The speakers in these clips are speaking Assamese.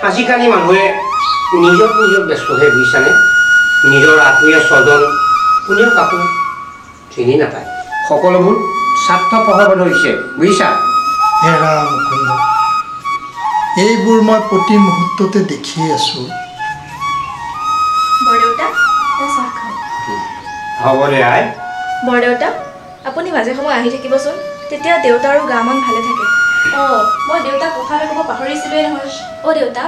আজিকালি মানুহে নিজক ব্যস্ত হৈ বুজিছানে নিজৰ আত্মীয় স্বজন কোনেও কাকো চিনি নাপায় সকলোবোৰ স্বাৰ্থপৰ হ'ব ধৰিছে বুজিছা হেৰা মুকুন্দ এইবোৰ মই প্ৰতি মুহূৰ্ততে দেখি আছো বৰদেউতা চাহ খাওঁ হ'ব দে আই বৰদেউতা আপুনি মাজে সময় আহি থাকিবচোন তেতিয়া দেউতা আৰু গা মন ভালে থাকে মই দেউতাক কথা এটা ক'ব পাহৰিছিলোৱে নহয় দেউতা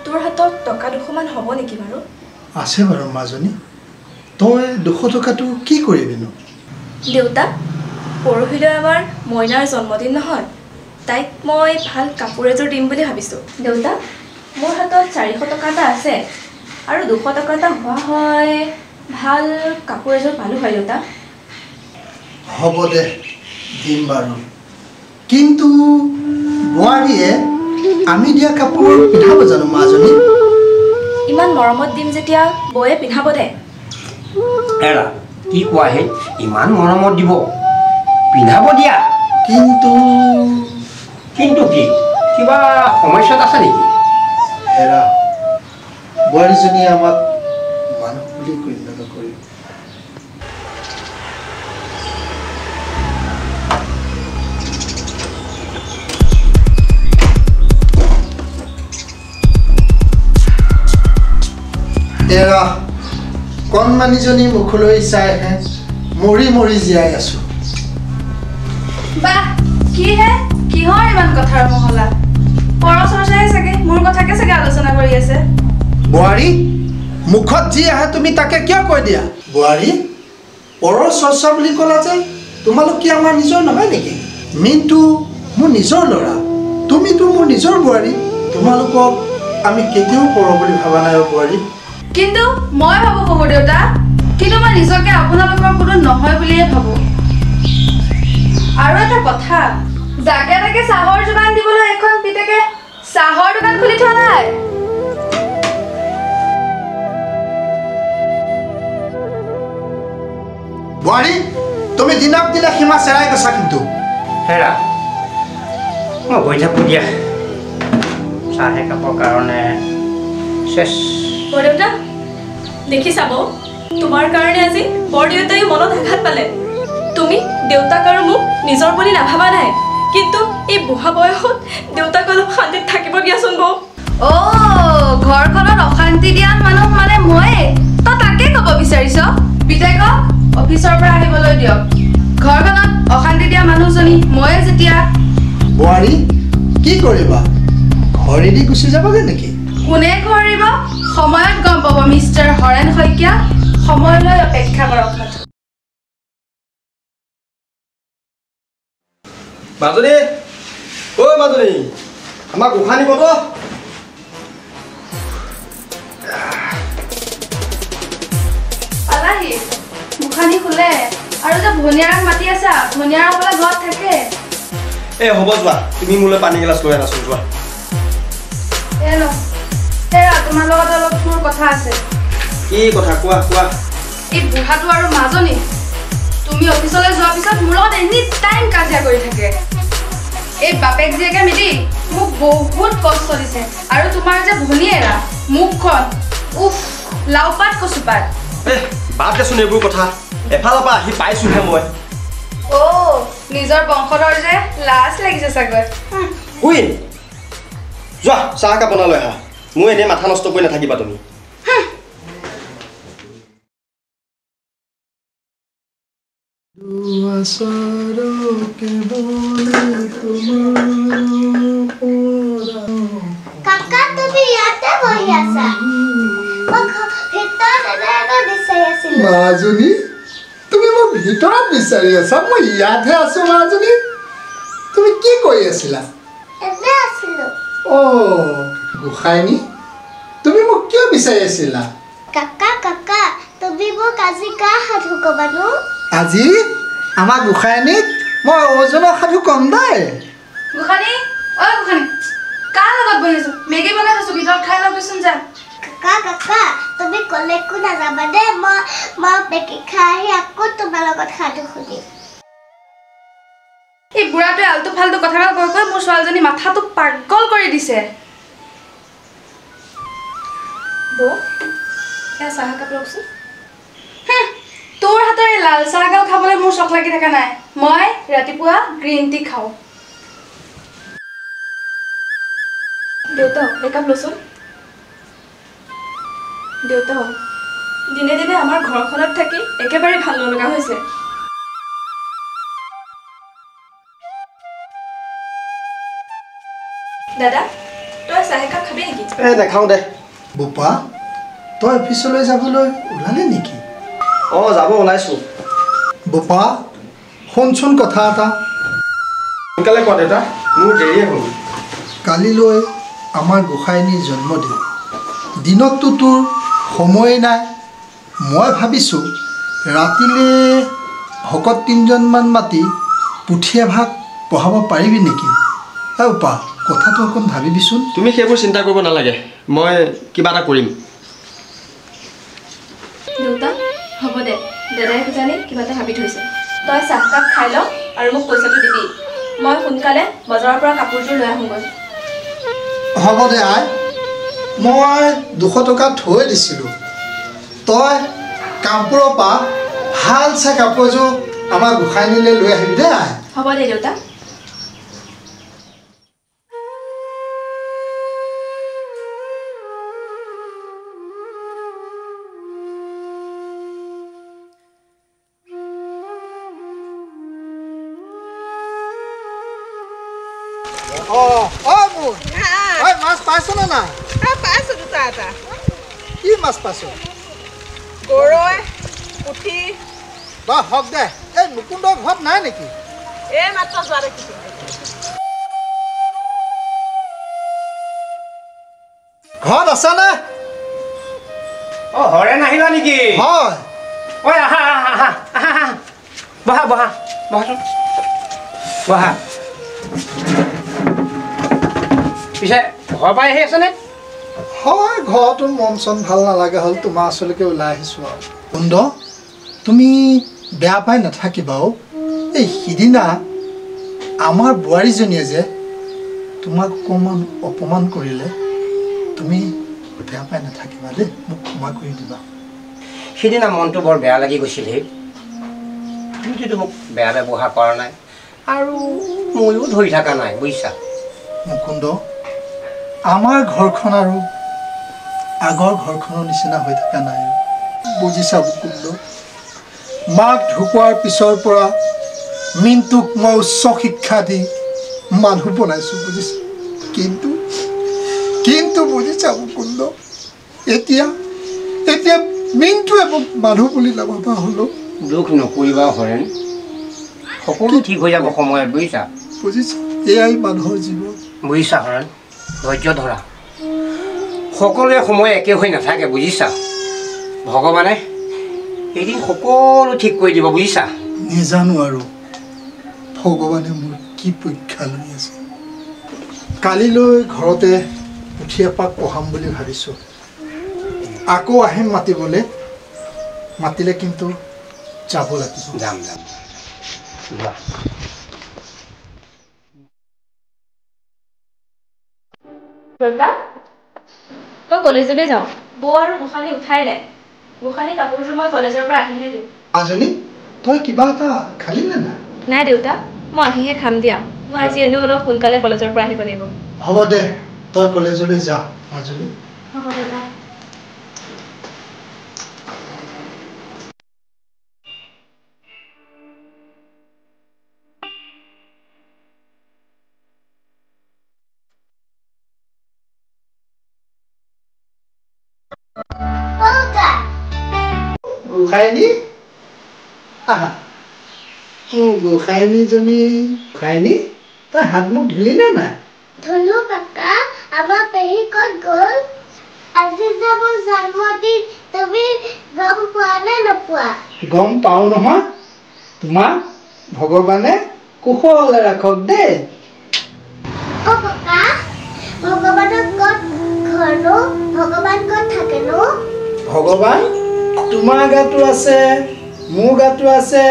তোৰ হাতত টকা 200মান হ'ব নেকি বাৰু আছে বাৰু মাজনী তই 200 টকাটো কি কৰিবিনো দেউতা পৰহিলৈ আমাৰ মইনাৰ জন্মদিন নহয় তাইক মই ভাল কাপোৰ এযোৰ দিম বুলি ভাবিছোঁ দেউতা মোৰ হাতত 400 টকা এটা আছে আৰু 200 টকা এটা হোৱা হয় ভাল কাপোৰ এযোৰ পালোঁ হয় দেউতা হ'ব দে দিম বাৰু কিন্তু বোৱাৰীয়ে আমি দিয়া কাপোৰ পিন্ধাব জানো মাজনী ইমান মৰমত দিম যেতিয়া বৌয়ে পিন্ধাব দে এৰা কি কোৱাহে ইমান মৰমত দিব পিন্ধাব দিয়া কিন্তু কি কিবা সমস্যাত আছে নেকি হেৰা বোৱাৰীজনীয়ে আমাক মানুহ বুলি গণ্য নকৰিব এৰা কণমানিজনী মুখলৈ চাইহে মৰি মৰি জীয়াই আছো বাহ কি হে কিহৰ ইমান কথাৰ মহলা পৰচৰ্চাই চাগে মোৰ কথাকে চাগে আলোচনা কৰি আছে বোৱাৰী মুখত যি আহে তুমি তাকে কিয় কৈ দিয়া বোৱাৰী পৰচৰ্চা বুলি ক'লা যে তোমালোক কি আমাৰ নিজৰ নহয় নেকি মিনটো মোৰ নিজৰ ল'ৰা তুমিতো মোৰ নিজৰ বোৱাৰী তোমালোকক আমি কেতিয়াও পৰ বুলি ভাবা নাই বোৱাৰী কিন্তু মই ভাবো শহুৰ দেউতা কিন্তু মই নিজকে আপোনালোকৰ কোনো নহয় বুলিয়ে ভাবো আৰু এটা কথা জাকে তাকে চাহৰ যোগান দিবলৈ এখন পিতেকে চাহৰ দোকান খুলি থোৱা নাই বোৱাৰী তুমি দিনক দিনে সীমা চেৰাই গৈছা কিন্তু হেৰা মই গৈ থাকোঁ দিয়া চাহ একাপৰ কাৰণে চেছ বৰদেউতা দেখি চাব তোমাৰ কাৰণে আজি বৰদেউতাই মনত আঘাত পালে তুমি দেউতাক আৰু মোক নিজৰ বুলি নাভাবা নাই কিন্তু এই বুঢ়া বয়সত দেউতাক অলপ শান্তিত থাকিব দিয়াচোন বৌ ঘৰখনত অশান্তি দিয়া মানুহ মানে মই তই তাকে ক'ব বিচাৰিছ পিতেকক অফিচৰ পৰা আহিবলৈ দিয়ক ঘৰখনত অশান্তি দিয়া মানুহজনী ময়ে যেতিয়া বোৱাৰী কি কৰিবা ঘৰ এৰি গুচি যাবগৈ নেকি কোনে কৰিব সময়ত গম পাব মিষ্টাৰ হৰেণ শইকীয়া সময়লৈ অপেক্ষা কৰক মাজনী ঐ মাজনী আমাক গোসাঁনী কব পালাহি গোসাঁনী শুলে আৰু যে ভনিয়াৰক মাতি আছা ভনিয়াৰক বোলে ঘৰত থাকে হ'ব যোৱা তুমি মোলৈ পানী গিলাচ লৈ আনাচোন যোৱা তোমাৰ লগত অলপ মোৰ কথা আছে কি কথা কোৱা কোৱা এই বুঢ়াটো আৰু মাজনী তুমি অফিচলৈ যোৱাৰ পিছত মোৰ লগত এনি টাইম কাজিয়া কৰি থাকে এই বাপেক জীয়েকে মিলি মোক বহুত কষ্ট দিছে আৰু তোমাৰ যে ভনীয়েৰা মুখখন উফ লাওপাত কচুপাত বাদ দেচোন এইবোৰ কথা এফালৰ পৰা আহি পাইছোহে মই নিজৰ বংশধৰ যে লাজ লাগিছে চাগৈ যোৱা চাহ একাপ বনালৈ আহা মোৰ এনেই মাথা নষ্ট কৰি নাথাকিবা তুমি কাকা তুমি ইয়াতে বহি আছা মাজনী তুমি মোক ভিতৰত বিচাৰি আছা মই ইয়াতহে আছো মাজনী তুমি কি কৰি আছিলা এনে আছিলো গোসাঁনী তুমি মোক কিয় বিচাৰি আছিলা কাকা কাকা তুমি মোক আজি কা সাধু কবানো আজি আমাৰ গোসাঁনীক মই ওজনৰ সাধু কম দাই গোসাঁনী গোসাঁনী কাৰ লগত বহি আছো মেগী বনাই আছো ভিতৰত খাই ল'বিচোন যা কাকা কাকা তুমি কলেকো নাযাবা দে মই মেগী খাই আহি আকৌ তোমাৰ লগত সাধু শুনিম এই বুঢ়াটোৱে আলতু ফালতু কথা কৈ কৈ মোৰ ছোৱালীজনী মাথাটো পাগল কৰি দিছে বৌ এয়া চাহ একাপ লওকচোন তোৰ হাতৰ এই লাল চাহগাল খাবলৈ মোৰ চখ লাগি থকা নাই মই ৰাতিপুৱা গ্ৰীণ টি খাওঁ দেউতা একাপ লচোন দেউতা দিনে দিনে আমাৰ ঘৰখনত থাকি একেবাৰে ভাল নলগা হৈছে দাদা তই চাহ একাপ খাবি নেকি নাখাওঁ দে বোপা তই অফিচলৈ যাবলৈ ওলালে নেকি যাব ওলাইছোঁ বোপা শুনচোন কথা এটা সোনকালে কোৱা দেউতা মোৰ দেৰিয়ে হ'ল কালিলৈ আমাৰ গোসাঁইনীৰ জন্মদিন দিনততো তোৰ সময় নাই মই ভাবিছোঁ ৰাতিলৈ ভকত 3জনমান মাতি পুথি এভাগ পঢ়াব পাৰিবি নেকি বোপা কথাটো অকণ ভাবিবিচোন তুমি সেইবোৰ চিন্তা কৰিব নালাগে মই কিবা এটা কৰিম দেউতা হ'ব দে দাদাই কিজানি কিবা এটা ভাবি থৈছে তই চাহকাপ খাই ল আৰু মোক পইচাটো দিবি মই সোনকালে বজাৰৰ পৰা কাপোৰযোৰ লৈ আহোঁগৈ হ'ব দে আই মই 200 টকা থৈ দিছিলোঁ তই কাপোৰৰ পৰা ভাল চাই কাপোৰযোৰ আমাৰ গোসাঁইনীলৈ লৈ আহিবি দে আই হ'ব দে দেউতা মাছ পাইছ নে নাই পাইছোঁ দুটা এটা কি মাছ পাইছ গৰৈ পুঠি বা হওক দে এই মুকুন্দ ঘৰত নাই নেকি এই মাত্ৰ যোৱা দেখিছোঁ ঘৰত আছেনে হৰে নাহিলা নেকি হয় ঐ আহা আহা আহা আহা বহা বহা বহাচোন বহা পিছে ঘৰ পাই আহি আছেনে হয় ঘৰতো মন চন ভাল নালাগে হ'ল তোমাৰ ওচৰলৈকে ওলাই আহিছোঁ আৰু কুন্দ তুমি বেয়া পাই নাথাকিবা এই সিদিনা আমাৰ বোৱাৰীজনীয়ে যে তোমাক অকণমান অপমান কৰিলে তুমি বেয়া পাই নাথাকিবা দেই মোক ক্ষমা কৰি দিবা সিদিনা মনটো বৰ বেয়া লাগি গৈছিল হে তুমিতো মোক বেয়া ব্যৱহাৰ কৰা নাই আৰু ময়ো ধৰি থকা নাই বুজিছা মুকুন্দ আমাৰ ঘৰখন আৰু আগৰ ঘৰখনৰ নিচিনা হৈ থকা নাই বুজিছা মুকুন্দ মাক ঢুকোৱাৰ পিছৰ পৰা মিন্টুক মই উচ্চ শিক্ষা দি মানুহ বনাইছোঁ বুজিছা কিন্তু বুজিছা মুকুন্দ এতিয়া মিন্টুৱে মোক মানুহ বুলি নাভাবা হ'লো দুখ নকৰিবা হৰেণ সকলো ঠিক হৈ যাব সময়ত বুজিছা বুজিছা এয়াই মানুহৰ জীৱন বুজিছা হৰেণ ধৈৰ্য ধৰা সকলোৱে সময় একে হৈ নাথাকে বুজিছা ভগৱানে এদিন সকলো ঠিক কৰি দিব বুজিছা নেজানো আৰু ভগৱানে মোৰ কি পৰীক্ষা লৈ আছে কালিলৈ ঘৰতে পুথি এপাক পঢ়াম বুলি ভাবিছোঁ আকৌ আহিম মাতিলে কিন্তু যাব লাগিব যাম যোৱা মই কলেজলৈ যাওঁ বৌ আৰু গোসাঁনী উঠাই নাই গোসাঁনী কাপোৰযোৰ মই কলেজৰ পৰা আহিহে দিওঁ আজনী তই কিবা এটা খালি নে নাই নাই দেউতা মই আহিহে খাম দিয়া মই আজি এনেও অলপ সোনকালে কলেজৰ পৰা আহিব লাগিব হ'ব দে তই কলেজলৈ যা মাজনী হ'ব দেউতা গোসাঁইনী আহা গোসাঁইনীজনী গোসাঁইনী তই হাত মুখ ধুলি নে নাই ধুলো কাকা আমাৰ পেহী ক'ত গ'ল আজি যে মোৰ জন্মদিন তুমি গম পোৱা নে নোপোৱা গম পাওঁ নহয় তোমাক ভগৱানে কুশলে ৰাখক দেই কাকা ভগৱানৰ ক'ত ঘৰনো ভগৱান ক'ত থাকেনো ভগৱান তোমাৰ গাতো আছে মোৰ গাতো আছে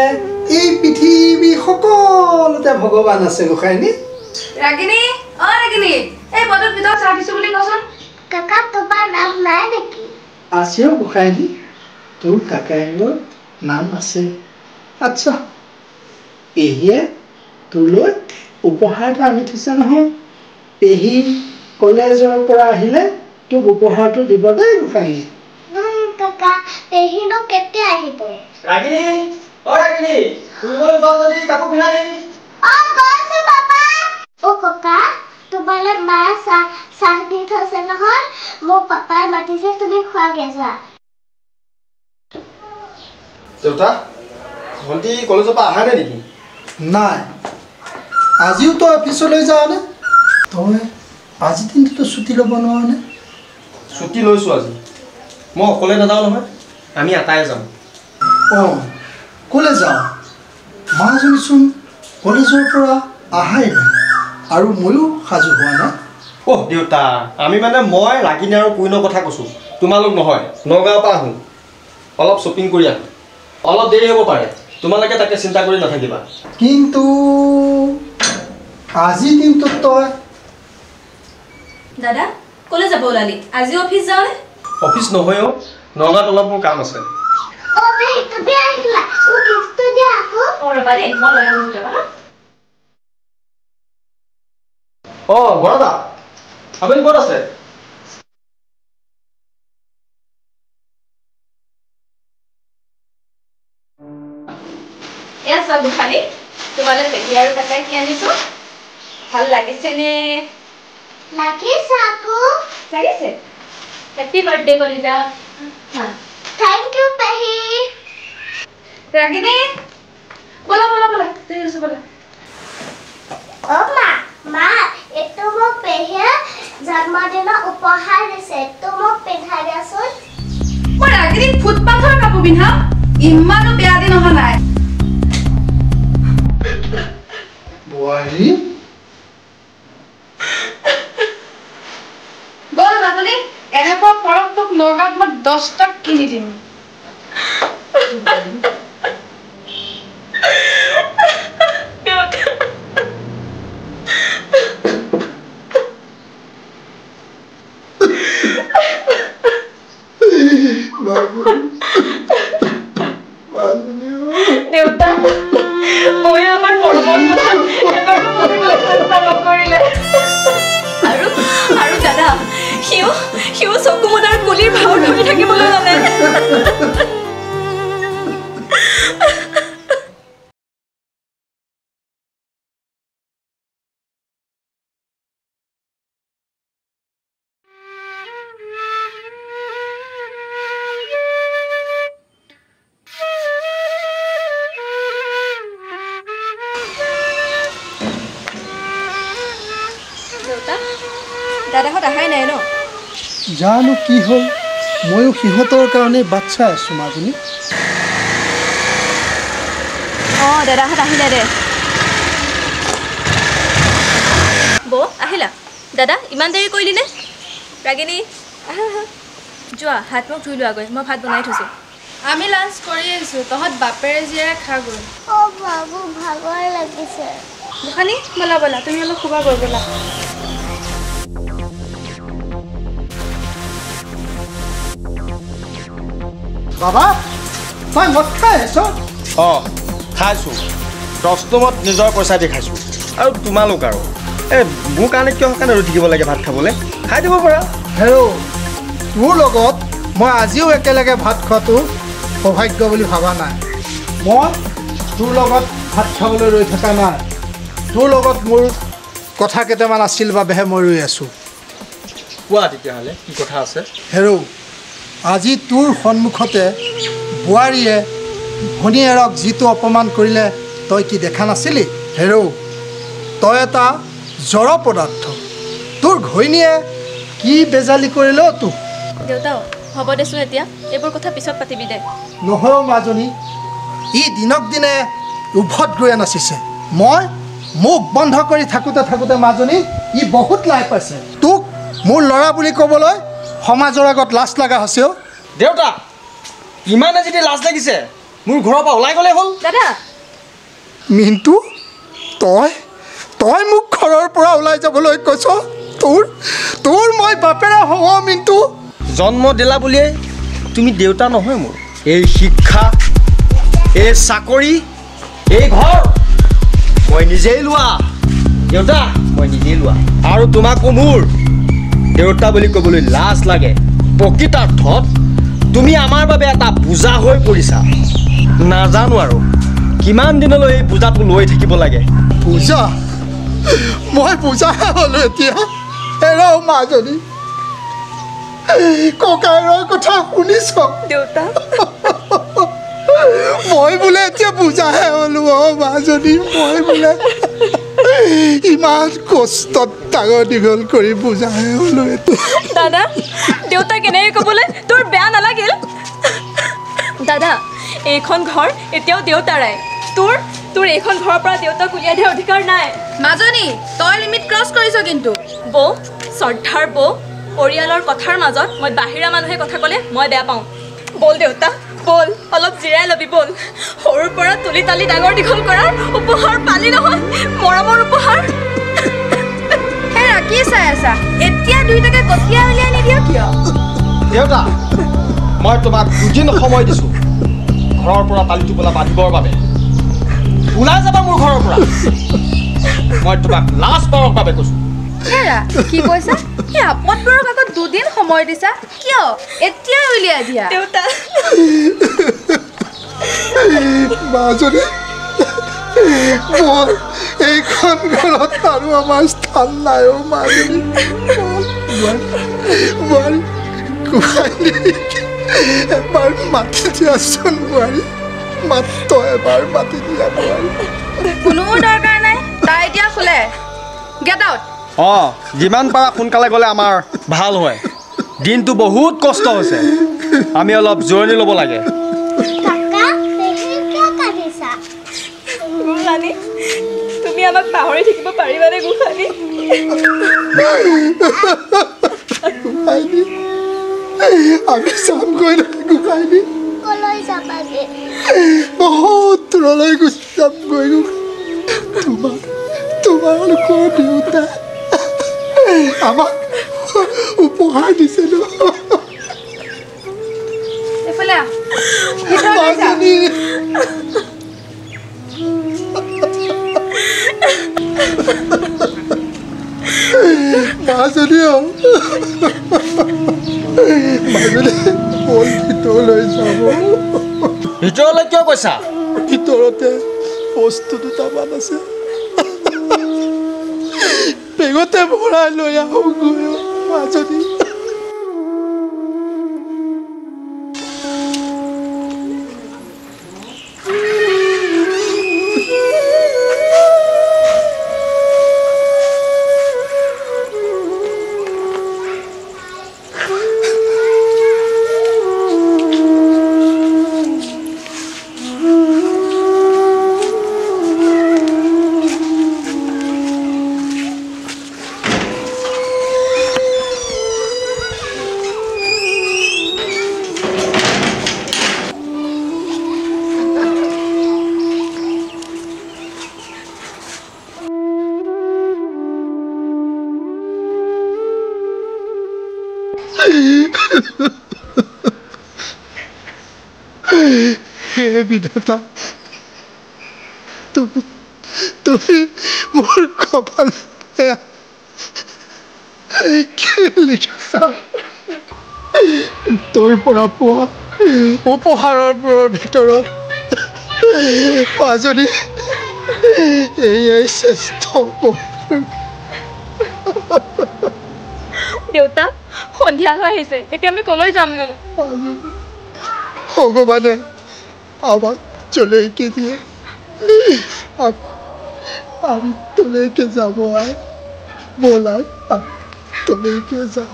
এই পৃথিৱী সকলোতে ভগৱান আছে গোসাঁইনী ৰাগিনী এই বটত ভিতৰত চাহ দিছোঁ বুলি কচোন কাকা তোমাৰ নাম নাই নেকি আছেও গোসাঁইনী তোৰ কাকায়েকৰ নাম আছে আচ্ছা পেহীয়ে তোলৈ উপহাৰ এটা আনি থৈছে নহয় পেহী কলেজৰ পৰা আহিলে তোক উপহাৰটো দিব দেই গোসাঁইনী কাকা পেহীনো কেতিয়া আহিব ৰাগিনী অ ৰাগিনী ফুৰিবলৈ যাওঁ যদি কাপোৰ পিন্ধাই গৈছো পাপা ককা তোমালৈ মায়ে চাহ দি থৈছে নহয় মোক পাপাই মাতিছে তুমি খোৱাগে যোৱা দেউতা ভণ্টি কলেজৰ পৰা অহা নাই নেকি নাই আজিও তই অফিচলৈ যাৱনে তই আজি দিনটোতো ছুটি ল'ব নোৱাৰনে ছুটি লৈছোঁ আজি মই অকলে নাযাওঁ নহয় আমি আটাই যাম অঁ ক'লৈ যাওঁ মাজনীচোন কলেজৰ পৰা আহাই নাই আৰু ময়ো সাজু হোৱা নাই অহ দেউতা আমি মানে মই ৰাগিনী আৰু কুইনৰ কথা কৈছোঁ তোমালোক নহয় নগাঁৱৰ পৰা আহোঁ অলপ শ্বপিং কৰি আহোঁ অলপ দেৰি হ'ব পাৰে তোমালোকে তাকে চিন্তা কৰি নাথাকিবা কিন্তু আজি দিনটোত তই দাদা ক'লৈ যাব ওলালি আজি অফিচ যাওঁনে অফিচ নহয়ও নগাঁৱত অলপ মোৰ কাম আছে তুমি আহিলা গিফ্টটো দিয়া আকৌ ৰ'বা দেই মই লৈ আহোঁ যাবা অঁ বৰদা আপুনি ক'ত আছে এয়া চোৱা গোসাঁনী তোমালৈ পেহী আৰু কাকাই কি আনিছোঁ ভাল লাগিছেনে লাগিছে আকৌ লাগিছে হেপী বাৰ্থডে কলিজা থেংক ইউ পেহী ৰাগিনী ব'লা ব'লা ব'লা দেৰি হৈছে ব'লা মা এইটো মোক পেহীয়ে জন্মদিনৰ উপহাৰ দিছে এইটো মোক পিন্ধাই দিয়াচোন মই ৰাগিনীক ফুটপাথৰ কাপোৰ পিন্ধাম ইমানো বেয়া দিন অহা নাই বোৱাৰী ব'ল মাজনী এনেকুৱা ফৰক তোক নগাঁৱত মই 10টা কিনি দিম দেউতা মই আমাৰ নকৰিলে আৰু দাদা সিও চকু মুদাৰ কুলিৰ ভাও ধৰি থাকিবলৈ জানে দাদাহঁত আহাই নাই ন জানো কি হ'ল ময়ো সিহঁতৰ কাৰণে বাট চাই আছোঁ মাজনী অঁ দাদাহঁত আহিলে দে বৌ আহিলা দাদা ইমান দেৰি কৰিলি নে ৰাগিনী যোৱা হাত মুখ ধুই লোৱাগৈ মই ভাত বনাই থৈছোঁ আমি লাঞ্চ কৰি আহিছোঁ তহঁত বাপেৰে জীয়েৰে খা গৈ বাবু ভাগৰ লাগিছে গোসাঁনী ব'লা ব'লা তুমি অলপ শুবা গৈ ব'লা বাবা তই মদ খাই আছ অঁ খাইছোঁ দস্তমত নিজৰ পইচা দি খাইছোঁ আৰু তোমালোক আৰু এই মোৰ কাৰণে কিয় কাৰণে ৰৈ থাকিব লাগে ভাত খাবলৈ খাই দিব পাৰা হেৰৌ তোৰ লগত মই আজিও একেলগে ভাত খোৱাটো সৌভাগ্য বুলি ভবা নাই মই তোৰ লগত ভাত খাবলৈ ৰৈ থকা নাই তোৰ লগত মোৰ কথা কেইটামান আছিল বাবেহে মই ৰৈ আছোঁ কোৱা তেতিয়াহ'লে কি কথা আছে হেৰৌ আজি তোৰ সন্মুখতে বোৱাৰীয়ে ভনীয়েৰক যিটো অপমান কৰিলে তই কি দেখা নাছিলি হেৰৌ তই এটা জড় পদাৰ্থ তোৰ ঘৈণীয়ে কি বেজালি কৰিলে তোক দেউতাও হ'ব দেচোন এতিয়া এইবোৰ কথা পিছত পাতিবি দে নহয় মাজনী ই দিনক দিনে উভত গৈ নাচিছে মই মুখ বন্ধ কৰি থাকোঁতে মাজনী ই বহুত লাই পাইছে তোক মোৰ ল'ৰা বুলি ক'বলৈ সমাজৰ আগত লাজ লগা হৈছে দেউতা ইমানে যদি লাজ লাগিছে মোৰ ঘৰৰ পৰা ওলাই গ'লে হ'ল দাদা মিণ্টু তই মোক ঘৰৰ পৰা ওলাই যাবলৈ কৈছ তোৰ মই বাপেৰে হওঁ মিণ্টু জন্ম দিলা বুলিয়ে তুমি দেউতা নহয় মোৰ এই শিক্ষা এই চাকৰি এই ঘৰ মই নিজেই লোৱা দেউতা মই নিজেই লোৱা আৰু তোমাকো মোৰ দেউতা বুলি ক'বলৈ লাজ লাগে প্ৰকৃতাৰ্থত তুমি আমাৰ বাবে এটা বুজা হৈ পৰিছা নাজানো আৰু কিমান দিনলৈ এই পূজাটো লৈ থাকিব লাগে পূজা মই পূজাহে হ'লো এতিয়া এৰাও মাজনী ককাইৰৰ কথা শুনিছ দেউতা মই বোলে এতিয়া পূজাহে হ'লো মাজনী মই বোলে ইমান কষ্টত ডাঙৰ দীঘল কৰি পূজাহে হ'লো দাদা দেউতা কেনেকৈ ক'বলৈ তোৰ বেয়া নালাগিল দাদা এইখন ঘৰ এতিয়াও দেউতাৰাই তোৰ এইখন ঘৰৰ পৰা দেউতাক উলিয়াই দিয়াৰ অধিকাৰ নাই মাজনী তই লিমিট ক্ৰছ কৰিছ কিন্তু বৌ শ্ৰদ্ধাৰ বৌ পৰিয়ালৰ কথাৰ মাজত মই বাহিৰা মানুহে কথা ক'লে মই বেয়া পাওঁ ব'ল দেউতা ব'ল অলপ জিৰাই ল'বি ব'ল সৰুৰ পৰা তুলি তালি ডাঙৰ দীঘল কৰাৰ উপহাৰ পালি নহয় মৰমৰ উপহাৰ হেৰা কি চাই আছা এতিয়া দুইটাকে কঠীয়া উলিয়াই নিদিয় কিয় দেউতা মই তোমাক দুদিন সময় দিছোঁ ঘৰৰ পৰা তালি টোপোলা বান্ধিবৰ বাবে ওলাই যাবা মোৰ ঘৰৰ পৰা মই তোমাক লাষ্ট বাৰৰ বাবে কৈছোঁ হেৰা কি কৈছা এই আপদবোৰৰ আগত দুদিন সময় দিছা কিয় এতিয়া উলিয়াই দিয়া দেউতা মাজনী মোৰ এইখন ঘৰত আৰু আমাৰ স্থান নাই মাজনী বোৱাৰী এবাৰ মাতি দিয়াচোন বোৱাৰী মাত্ৰ এবাৰ মাতি দিয়া বোৱাৰী কোনো দৰকাৰ নাই তাই এতিয়া শুলে গেট আউট অঁ যিমান পাৰা সোনকালে গ'লে আমাৰ ভাল হয় দিনটো বহুত কষ্ট হৈছে আমি অলপ জিৰণি ল'ব লাগে কাকা পেহী কিয় কান্দিছা গোসানী তুমি আমাক পাহৰি থাকিব পাৰিবানে গোসানী আমি যামগৈ নহয় গোসাঁনী কলৈ যাবাগে বহুত দূৰলৈ গুচি যামগৈ তোমালোকৰ দেউতা আমাক উপহাৰ দিছে ন এইফালে আহ ভিতৰলৈ যা মাজনী মাজনী মাজনী বল ভিতৰলৈ যাব ভিতৰলৈ কিয় কৈছা ভিতৰতে বস্তু দুটামান আছে বেগতে ভৰাই লৈ আহোঁগৈ মাজনী হে বিধাতা তুমি মোৰ কপাল কি লিখিছা তোৰ পৰা পোৱা উপহাৰবোৰৰ ভিতৰত মাজনী এয়াই শ্ৰেষ্ঠ দেউতা সন্ধিয়া হৈ আহিছে এতিয়া আমি কলৈ যামগৈ ভগৱানে আমাক চলেকে দিয়ে আমি তোলেকে যাব আয় বলাই তোলেকে যাব